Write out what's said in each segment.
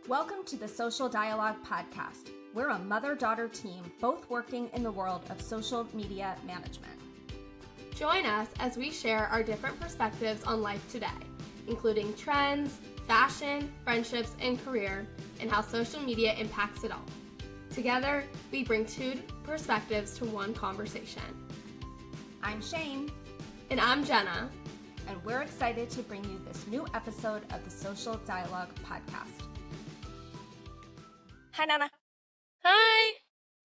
Welcome to the Social Dialogue Podcast. We're a mother-daughter team, both working in the world of social media management. Join us as we share our different perspectives on life today, including trends, fashion, friendships, and career, and how social media impacts it all. Together, we bring two perspectives to one conversation. I'm Shane. And I'm Jenna. And we're excited to bring you this new episode of the Social Dialogue Podcast. Hi, Nana. Hi.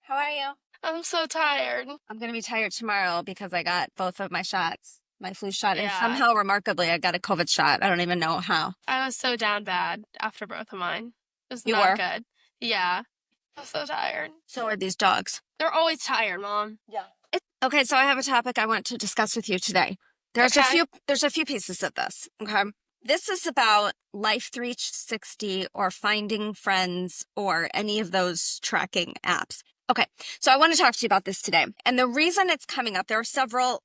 How are you? I'm so tired. I'm going to be tired tomorrow because I got both of my shots, my flu shot, and Yeah. somehow, remarkably, I got a COVID shot. I don't even know how. I was so down bad after both of mine. It was You not were? good. Yeah. I'm so tired. So are these dogs. They're always tired, Mom. Yeah. Okay, so I have a topic I want to discuss with you today. There's Okay. a few pieces of this, okay? This is about Life 360 or Finding Friends or any of those tracking apps. Okay, so I want to talk to you about this today. And the reason it's coming up, there are several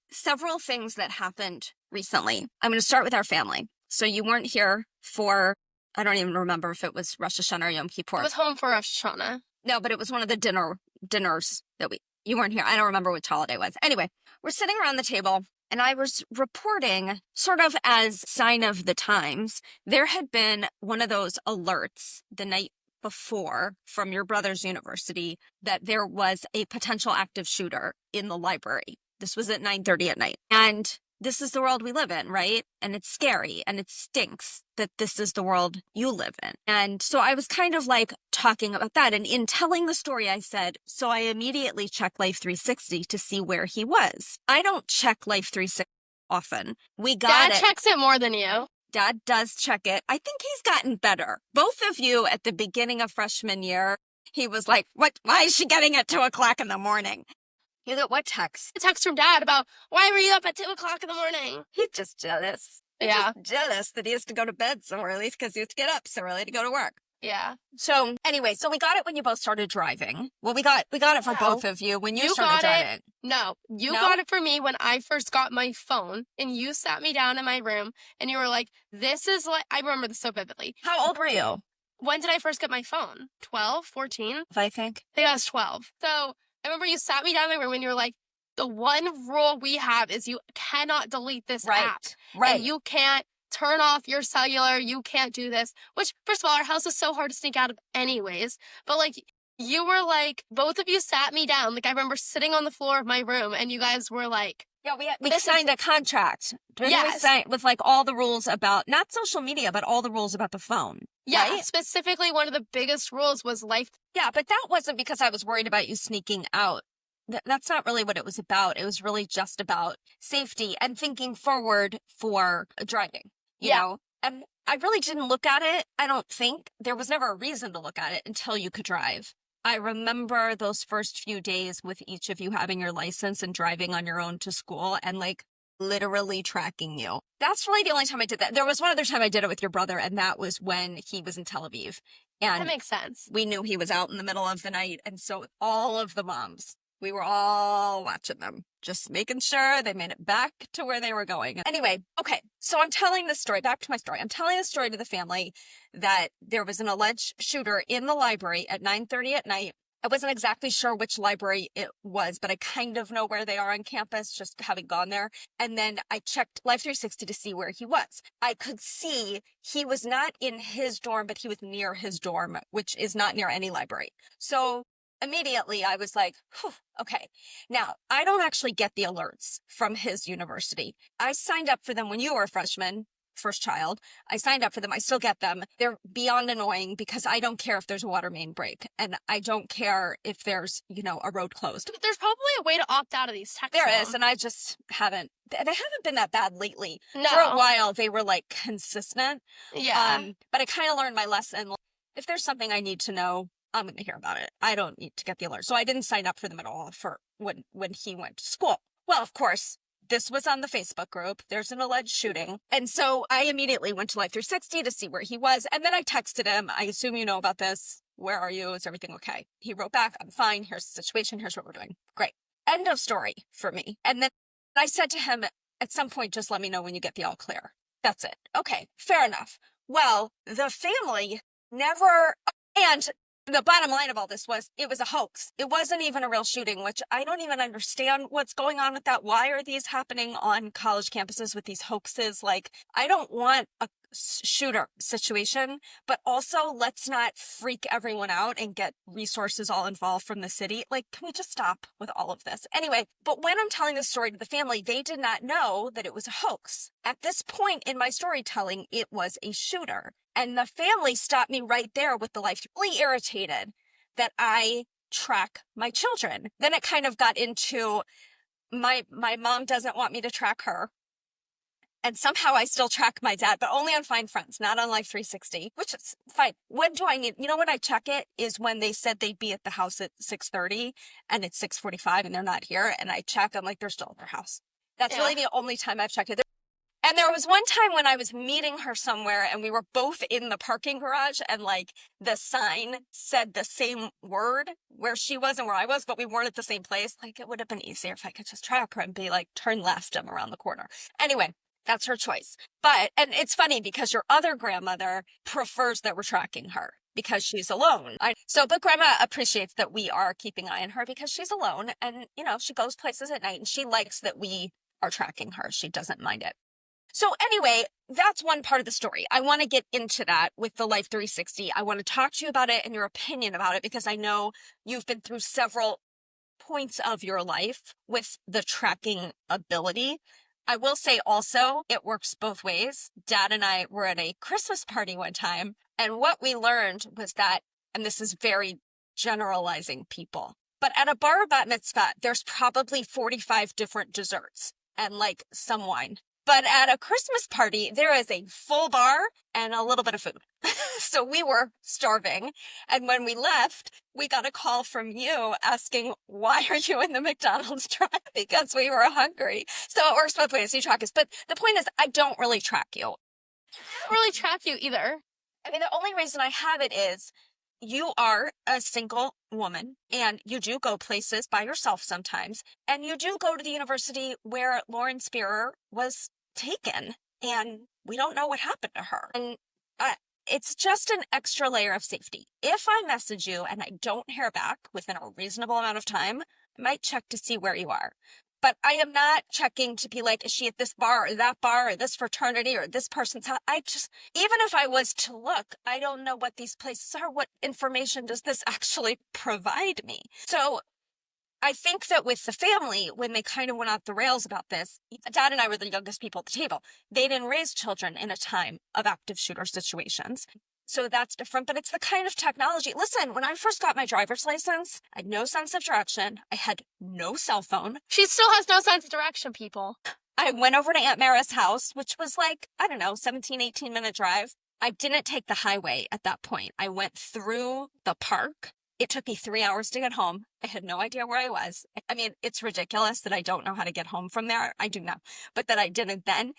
things that happened recently. I'm going to start with our family. So you weren't here for, I don't even remember if it was Rosh Hashanah or Yom Kippur. I was home for Rosh Hashanah. No, but it was one of the dinners that you weren't here. I don't remember which holiday it was. Anyway, we're sitting around the table and I was reporting sort of as sign of the times. There had been one of those alerts the night before from your brother's university that there was a potential active shooter in the library. This was at 9:30 at night. And this is the world we live in, right? And it's scary and it stinks that this is the world you live in. And so I was kind of like talking about that. And in telling the story, I said, so I immediately checked Life 360 to see where he was. I don't check Life 360 often. We got Dad it. checks it more than you. Dad does check it. I think he's gotten better. Both of you at the beginning of freshman year, he was like, why is she getting at 2:00 in the morning? You got what text? A text from Dad about, why were you up at 2:00 in the morning? He's just jealous. He's Yeah. just jealous that he has to go to bed so early because he has to get up so early to go to work. Yeah. So anyway, so we got it when you both started driving. Well, we got it for No. both of you when you You started got it. driving. No, you No? got it for me when I first got my phone and you sat me down in my room and you were like, this is like, I remember this so vividly. How old were you? When did I first get my phone? 12, 14? I think. I think I was 12. So I remember you sat me down in my room and you were like, the one rule we have is you cannot delete this app. Right. And you can't turn off your cellular. You can't do this. Which, first of all, our house is so hard to sneak out of anyways. But like, you were like, both of you sat me down. Like, I remember sitting on the floor of my room and you guys were like, Yeah, we This signed a contract. Didn't we Yes. sign with like all the rules about, not social media, but all the rules about the phone. yeah, Right? specifically one of the biggest rules was life. Yeah, but that wasn't because I was worried about you sneaking out. That's not really what it was about. It was really just about safety and thinking forward for driving, you Yeah. know? And I really didn't look at it. I don't think there was never a reason to look at it until you could drive. I remember those first few days with each of you having your license and driving on your own to school and like literally tracking you. That's really the only time I did that. There was one other time I did it with your brother, and that was when he was in Tel Aviv. That And makes sense. we knew he was out in the middle of the night. And so all of the moms, we were all watching them, just making sure they made it back to where they were going. Anyway, okay, so I'm telling this story, back to my story. I'm telling the story to the family that there was an alleged shooter in the library at 9:30 at night. I wasn't exactly sure which library it was, but I kind of know where they are on campus, just having gone there. And then I checked Life 360 to see where he was. I could see he was not in his dorm, but he was near his dorm, which is not near any library. So immediately I was like, whew, okay. Now, I don't actually get the alerts from his university. I signed up for them when you were a freshman, first child. I signed up for them. I still get them. They're beyond annoying because I don't care if there's a water main break and I don't care if there's, a road closed. But there's probably a way to opt out of these texts. There Mom. is, and I just haven't. They haven't been that bad lately. No. For a while, they were like consistent. Yeah. But I kind of learned my lesson. If there's something I need to know, I'm going to hear about it. I don't need to get the alert. So I didn't sign up for them at all for when he went to school. Well, of course, this was on the Facebook group. There's an alleged shooting. And so I immediately went to Life 360 to see where he was. And then I texted him. I assume you know about this. Where are you? Is everything okay? He wrote back, I'm fine. Here's the situation. Here's what we're doing. Great. End of story for me. And then I said to him, at some point, just let me know when you get the all clear. That's it. Okay, fair enough. Well, the family never And the bottom line of all this was it was a hoax. It wasn't even a real shooting, which I don't even understand what's going on with that. Why are these happening on college campuses with these hoaxes? Like, I don't want a shooter situation, but also let's not freak everyone out and get resources all involved from the city. Like, can we just stop with all of this? Anyway, but when I'm telling this story to the family, they did not know that it was a hoax. At this point in my storytelling, it was a shooter. And the family stopped me right there with the life, really irritated that I track my children. Then it kind of got into my mom doesn't want me to track her. And somehow I still track my dad, but only on Find Friends, not on Life 360, which is fine. When do I need, when I check it is when they said they'd be at the house at 6:30 and it's 6:45 and they're not here. And I check, I'm like, they're still at their house. That's really the only time I've checked it. And there was one time when I was meeting her somewhere and we were both in the parking garage and like the sign said the same word where she was and where I was, but we weren't at the same place. Like, it would have been easier if I could just track her and be like, turn left, I'm around the corner. Anyway, that's her choice. And it's funny because your other grandmother prefers that we're tracking her because she's alone. But grandma appreciates that we are keeping an eye on her because she's alone and, she goes places at night and she likes that we are tracking her. She doesn't mind it. So anyway, that's one part of the story. I want to get into that with the Life 360. I want to talk to you about it and your opinion about it because I know you've been through several points of your life with the tracking ability. I will say also, it works both ways. Dad and I were at a Christmas party one time, and what we learned was that, and this is very generalizing people, but at a bar or bat mitzvah, there's probably 45 different desserts and like some wine. But at a Christmas party, there is a full bar and a little bit of food. So we were starving. And when we left, we got a call from you asking, why are you in the McDonald's drive? Because we were hungry. So it works both ways. You track us. But the point is, I don't really track you. I don't really track you either. I mean, the only reason I have it is you are a single woman and you do go places by yourself sometimes. And you do go to the university where Lauren Spearer was taken and we don't know what happened to her. And it's just an extra layer of safety. If I message you and I don't hear back within a reasonable amount of time, I might check to see where you are. But I am not checking to be like, is she at this bar or that bar or this fraternity or this person's house? Even if I was to look, I don't know what these places are. What information does this actually provide me? So I think that with the family, when they kind of went off the rails about this, Dad and I were the youngest people at the table. They didn't raise children in a time of active shooter situations. So that's different, but it's the kind of technology. Listen, when I first got my driver's license, I had no sense of direction. I had no cell phone. She still has no sense of direction, people. I went over to Aunt Mara's house, which was like, 17-18 minute drive. I didn't take the highway at that point. I went through the park. It took me 3 hours to get home. I had no idea where I was. I mean, it's ridiculous that I don't know how to get home from there. I do now, but that I didn't then.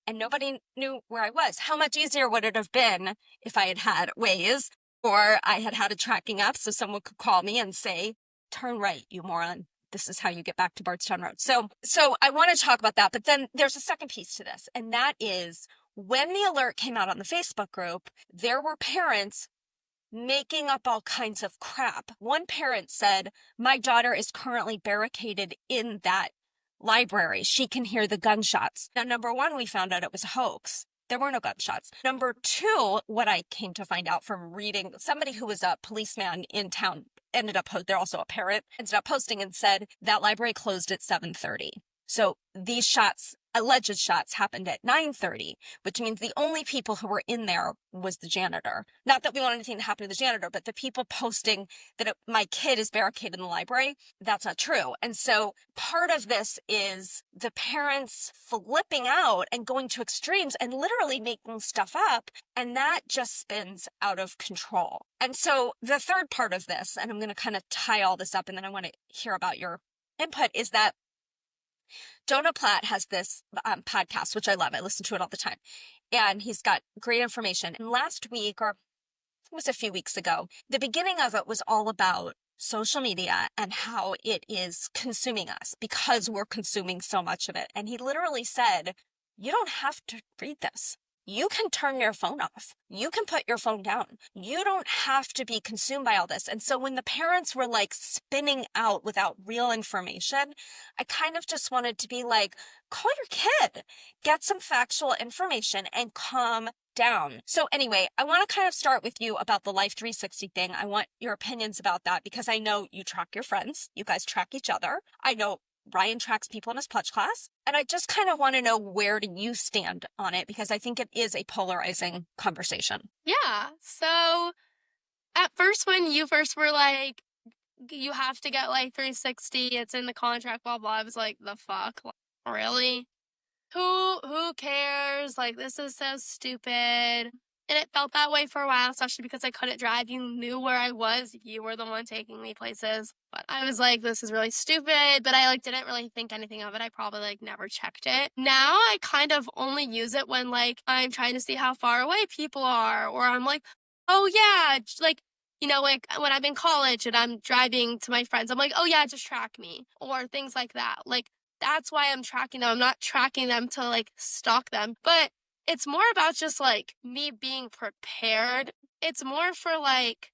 And nobody knew where I was. How much easier would it have been if I had had Waze or I had had a tracking app so someone could call me and say, turn right, you moron. This is how you get back to Bardstown Road. So I want to talk about that. But then there's a second piece to this. And that is when the alert came out on the Facebook group, there were parents making up all kinds of crap. One parent said, my daughter is currently barricaded in that library. She can hear the gunshots. Now, number one, we found out it was a hoax. There were no gunshots. Number two, what I came to find out from reading, somebody who was a policeman in town they're also a parent, ended up posting and said that library closed at 7:30. So these alleged shots happened at 9:30, which means the only people who were in there was the janitor. Not that we want anything to happen to the janitor, but the people posting that my kid is barricaded in the library, that's not true. And so part of this is the parents flipping out and going to extremes and literally making stuff up. And that just spins out of control. And so the third part of this, and I'm going to kind of tie all this up and then I want to hear about your input, is that Jonah Platt has this podcast, which I love. I listen to it all the time. And he's got great information. And last week, or it was a few weeks ago, the beginning of it was all about social media and how it is consuming us because we're consuming so much of it. And he literally said, you don't have to read this. you can turn your phone off. You can put your phone down. You don't have to be consumed by all this. And so when the parents were like spinning out without real information, I kind of just wanted to be like, call your kid, get some factual information and calm down. So anyway, I want to kind of start with you about the Life 360 thing. I want your opinions about that because I know you track your friends. You guys track each other. I know Ryan tracks people in his pledge class. And I just kind of want to know, where do you stand on it? Because I think it is a polarizing conversation. Yeah. So at first, when you first were like, you have to get like 360, it's in the contract, blah, blah, I was like, the fuck? Like, really? Who cares? Like, this is so stupid. And it felt that way for a while, especially because I couldn't drive. You knew where I was. You were the one taking me places. But I was like, this is really stupid. But I like didn't really think anything of it. I probably like never checked it. Now I kind of only use it when like I'm trying to see how far away people are. Or I'm like, oh yeah, like, you know, like when I'm in college and I'm driving to my friends, I'm like, oh yeah, just track me. Or things like that. Like, that's why I'm tracking them. I'm not tracking them to like stalk them. But it's more about just like me being prepared. It's more for like,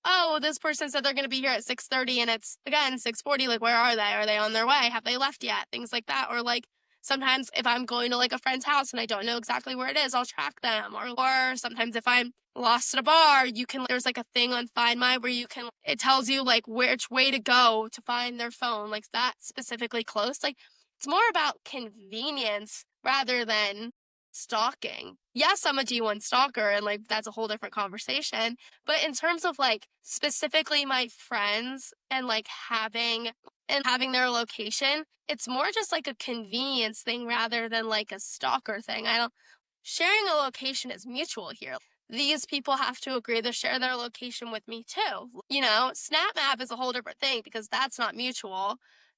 oh, this person said they're going to be here at 6:30 and it's again 6:40. Like, where are they? Are they on their way? Have they left yet? Things like that. Or like sometimes if I'm going to like a friend's house and I don't know exactly where it is, I'll track them. Or sometimes if I'm lost at a bar, there's like a thing on Find My where it tells you like which way to go to find their phone. Like that specifically close. Like it's more about convenience rather than stalking. Yes, I'm a D1 stalker and like that's a whole different conversation. But in terms of like specifically my friends and like having their location, it's more just like a convenience thing rather than like a stalker thing. Sharing a location is mutual here. These people have to agree to share their location with me too. You know, SnapMap is a whole different thing because that's not mutual.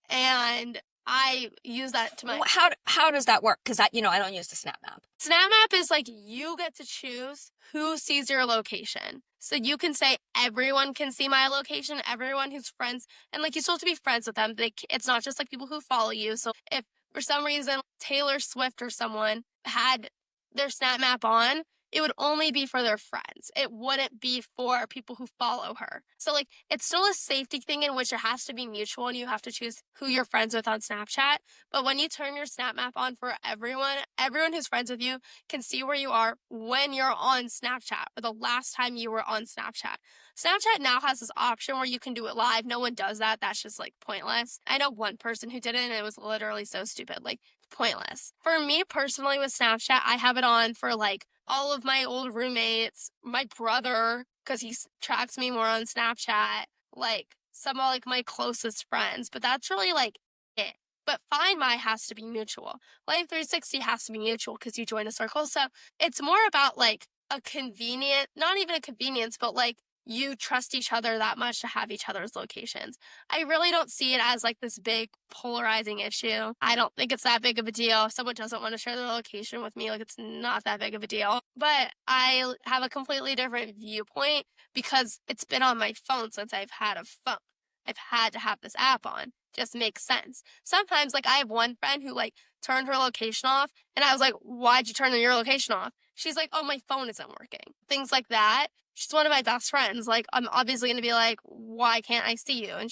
And I use that to my... How does that work? Because I don't use the SnapMap. SnapMap is like you get to choose who sees your location. So you can say everyone can see my location, everyone who's friends, and like you still have to be friends with them. It's not just like people who follow you. So if for some reason Taylor Swift or someone had their SnapMap on, it would only be for their friends. It wouldn't be for people who follow her. So like it's still a safety thing in which it has to be mutual and you have to choose who you're friends with on Snapchat. But when you turn your SnapMap on for everyone who's friends with you can see where you are when you're on Snapchat or the last time you were on Snapchat. Snapchat now has this option where you can do it live. No one does that. That's just like pointless. I know one person who did it and it was literally so stupid. Like pointless. For me personally with Snapchat, I have it on for like all of my old roommates, my brother, because he tracks me more on Snapchat, like some of like my closest friends, but that's really like it. But Find My has to be mutual. Life 360 has to be mutual because you join a circle. So it's more about like a convenient, not even a convenience, but like you trust each other that much to have each other's locations. I really don't see it as like this big polarizing issue. I don't think it's that big of a deal. If someone doesn't want to share their location with me, like it's not that big of a deal. But I have a completely different viewpoint because it's been on my phone since I've had a phone. I've had to have this app on. Just makes sense. Sometimes like I have one friend who like turned her location off and I was like, why'd you turn your location off? She's like, oh, my phone isn't working. Things like that. She's one of my best friends. Like, I'm obviously going to be like, why can't I see you? And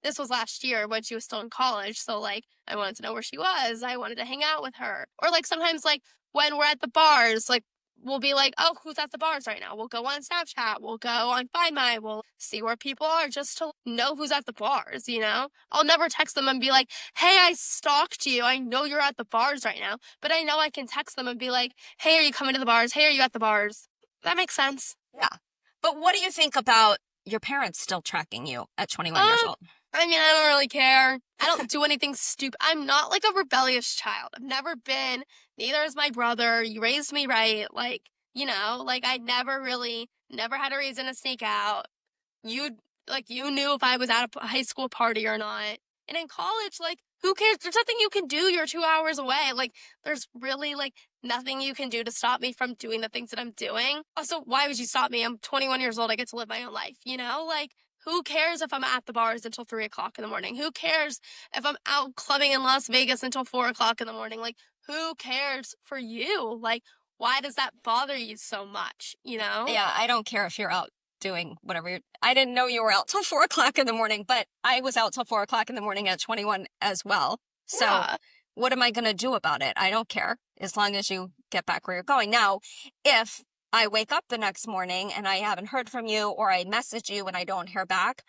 this was last year when she was still in college. So like, I wanted to know where she was. I wanted to hang out with her. Or like sometimes like when we're at the bars, like we'll be like, oh, who's at the bars right now? We'll go on Snapchat. We'll go on Find My. We'll see where people are just to know who's at the bars, you know? I'll never text them and be like, hey, I stalked you. I know you're at the bars right now. But I know I can text them and be like, hey, are you coming to the bars? Hey, are you at the bars? That makes sense. Yeah. But what do you think about your parents still tracking you at 21 years old? I mean, I don't really care. I don't do anything stupid. I'm not like a rebellious child. I've never been. Neither is my brother. You raised me right. Like, you know, like I never had a reason to sneak out. You knew if I was at a high school party or not. And in college, like, who cares? There's nothing you can do. You're 2 hours away. Like, there's really, like, nothing you can do to stop me from doing the things that I'm doing. Also, why would you stop me? I'm 21 years old. I get to live my own life, you know? Like, who cares if I'm at the bars until 3 o'clock in the morning? Who cares if I'm out clubbing in Las Vegas until 4 o'clock in the morning? Like, who cares for you? Like, why does that bother you so much, Yeah, I don't care if you're out doing whatever I didn't know you were out till 4:00 in the morning, but I was out till 4:00 in the morning at 21 as well. So Yeah. what am I going to do about it? I don't care as long as you get back where you're going. Now, if I wake up the next morning and I haven't heard from you, or I message you and I don't hear back,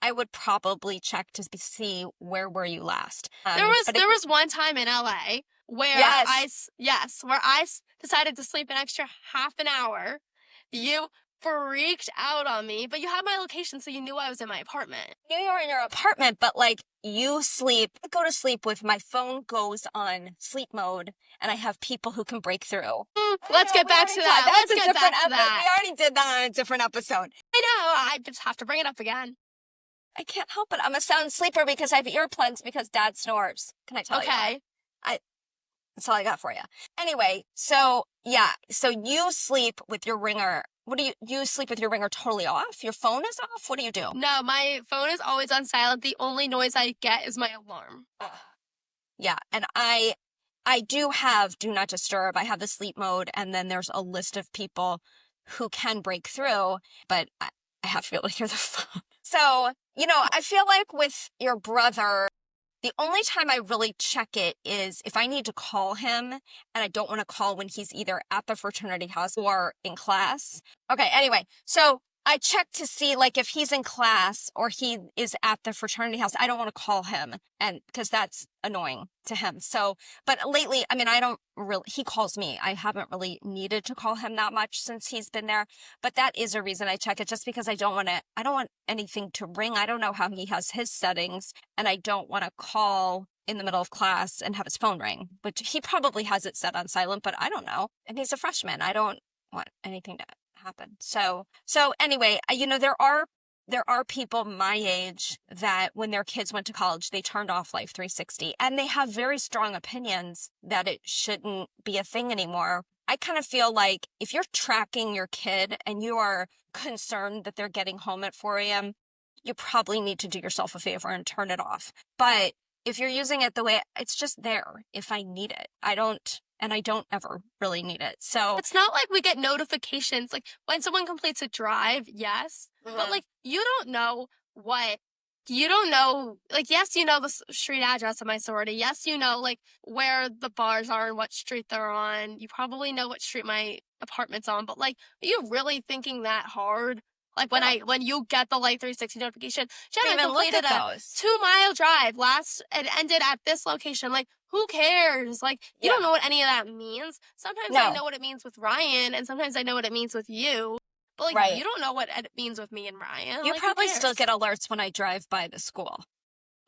I would probably check to see where were you last. There was one time in LA where where I decided to sleep an extra half an hour. You freaked out on me, but you had my location, so you knew I was in my apartment. I knew you were in your apartment, but like I go to sleep with my phone goes on sleep mode, and I have people who can break through. Let's get back to that. Let's get back to that. We already did that on a different episode. I know. I just have to bring it up again. I can't help it. I'm a sound sleeper because I have earplugs because Dad snores. Can I tell you? Okay. That's all I got for you. Anyway, so you sleep with your ringer. What do you sleep with your ringer totally off? Your phone is off? What do you do? No, my phone is always on silent. The only noise I get is my alarm. Yeah, and I do have do not disturb. I have the sleep mode, and then there's a list of people who can break through, but I have to be able to hear the phone. So, I feel like with your brother, the only time I really check it is if I need to call him, and I don't want to call when he's either at the fraternity house or in class. Okay, anyway, so I check to see like if he's in class or he is at the fraternity house. I don't want to call him, and because that's annoying to him. So, but lately, he calls me. I haven't really needed to call him that much since he's been there, but that is a reason I check it, just because I don't want anything to ring. I don't know how he has his settings, and I don't want to call in the middle of class and have his phone ring, which he probably has it set on silent, but I don't know. And he's a freshman. I don't want anything to happen. So anyway, there are people my age that when their kids went to college, they turned off Life 360, and they have very strong opinions that it shouldn't be a thing anymore. I kind of feel like if you're tracking your kid and you are concerned that they're getting home at 4 a.m., you probably need to do yourself a favor and turn it off. But if you're using it the way it's just there, if I need it, I don't ever really need it. So it's not like we get notifications. Like when someone completes a drive, yes. But like you don't know, like, yes, you know the street address of my sorority. Yes, you know like where the bars are and what street they're on. You probably know what street my apartment's on. But like, are you really thinking that hard? Like when you get the Light 360 notification, Jenna completed a 2-mile drive and ended at this location. Like, who cares? Like, you don't know what any of that means. Sometimes I know what it means with Ryan, and sometimes I know what it means with you. But like, you don't know what it means with me and Ryan. You like, probably still get alerts when I drive by the school.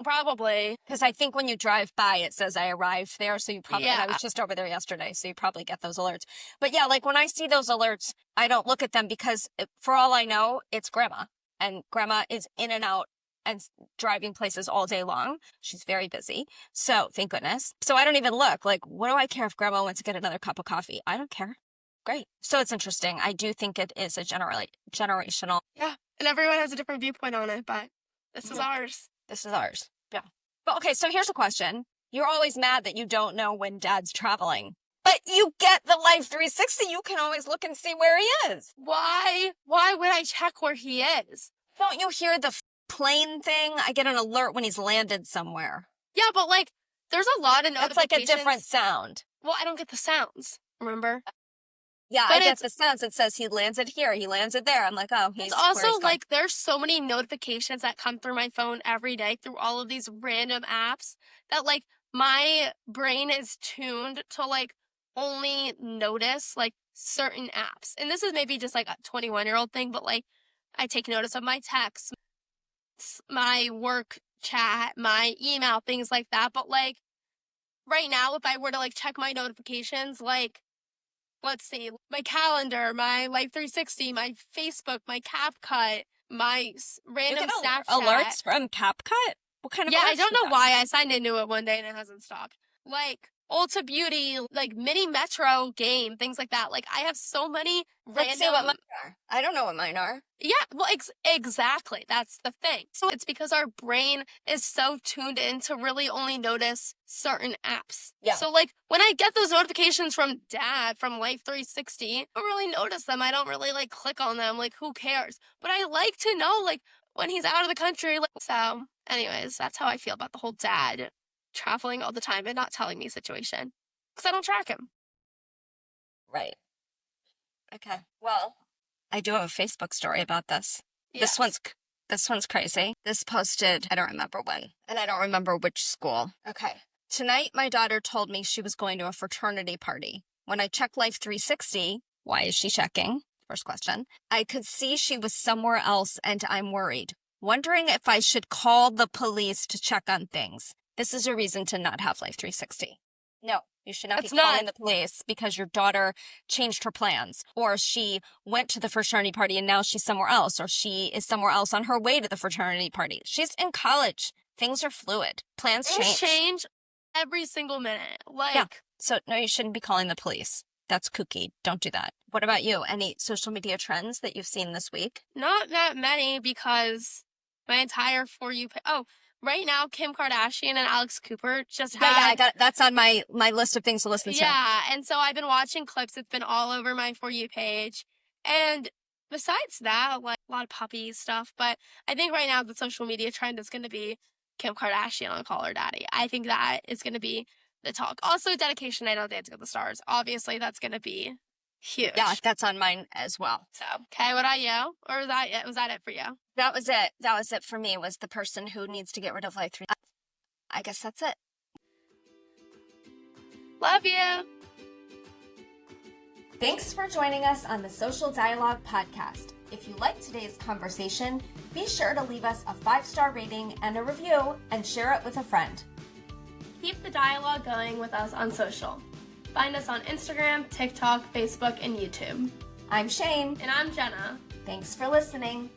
Probably. Because I think when you drive by, it says I arrived there. So you probably, and I was just over there yesterday, so you probably get those alerts. But yeah, like when I see those alerts, I don't look at them because for all I know, it's grandma. And grandma is in and out and driving places all day long. She's very busy. So thank goodness. So I don't even look. Like, what do I care if grandma wants to get another cup of coffee? I don't care. Great. So it's interesting. I do think it is a generational. Yeah. And everyone has a different viewpoint on it, but this is ours. This is ours. Yeah. But okay, so here's a question. You're always mad that you don't know when Dad's traveling. But you get the Life 360. You can always look and see where he is. Why? Why would I check where he is? Don't you hear the plane thing? I get an alert when he's landed somewhere. Yeah, but like, there's a lot of notifications. That's like a different sound. Well, I don't get the sounds, remember? Yeah, but I get the sounds. It says he landed here, he landed there. I'm like, oh, it's also like there's so many notifications that come through my phone every day through all of these random apps that like my brain is tuned to like only notice like certain apps. And this is maybe just like a 21-year-old thing, but like I take notice of my texts, my work chat, my email, things like that. But like right now, if I were to like check my notifications, like let's see, my calendar, my Life 360, my Facebook, my CapCut, my random Snapchat. Alerts from CapCut? What kind of alerts? I don't know why I signed into it one day and it hasn't stopped. Like, Ulta Beauty, like Mini Metro game, things like that. Like, I have so many Let's see what mine are. I don't know what mine are. Yeah, well, exactly. That's the thing. So it's because our brain is so tuned in to really only notice certain apps. Yeah. So, like, when I get those notifications from Dad, from Life 360, I don't really notice them. I don't really, like, click on them. Like, who cares? But I like to know, like, when he's out of the country. Like, so, anyways, that's how I feel about the whole dad traveling all the time and not telling me situation. Because I don't track him. Right. Okay. Well, I do have a Facebook story about this. Yes. This one's crazy. This posted, I don't remember when, and I don't remember which school. Okay. Tonight, my daughter told me she was going to a fraternity party. When I checked Life 360, why is she checking? First question. I could see she was somewhere else, and I'm worried. Wondering if I should call the police to check on things. This is a reason to not have Life 360. No, you should not be calling the police because your daughter changed her plans, or she went to the fraternity party and now she's somewhere else, or she is somewhere else on her way to the fraternity party. She's in college. Things are fluid. Plans change every single minute. Like, yeah. So no, you shouldn't be calling the police. That's kooky. Don't do that. What about you? Any social media trends that you've seen this week? Not that many, because my entire For You page. Oh, right now, Kim Kardashian and Alex Cooper just had... Yeah, I got it. That's on my list of things to listen to. Yeah, and so I've been watching clips. It's been all over my For You page. And besides that, like, a lot of puppy stuff. But I think right now the social media trend is going to be Kim Kardashian on Call Her Daddy. I think that is going to be the talk. Also, dedication night on Dancing with the Stars. Obviously, that's going to be huge. Yeah, that's on mine as well. So, okay, what about you? Or was that it? Was that it for you? That was it. That was it for me, was the person who needs to get rid of Life 3. I guess that's it. Love you. Thanks for joining us on the Social Dialogue podcast. If you liked today's conversation, be sure to leave us a 5-star rating and a review and share it with a friend. Keep the dialogue going with us on social. Find us on Instagram, TikTok, Facebook, and YouTube. I'm Shane. And I'm Jenna. Thanks for listening.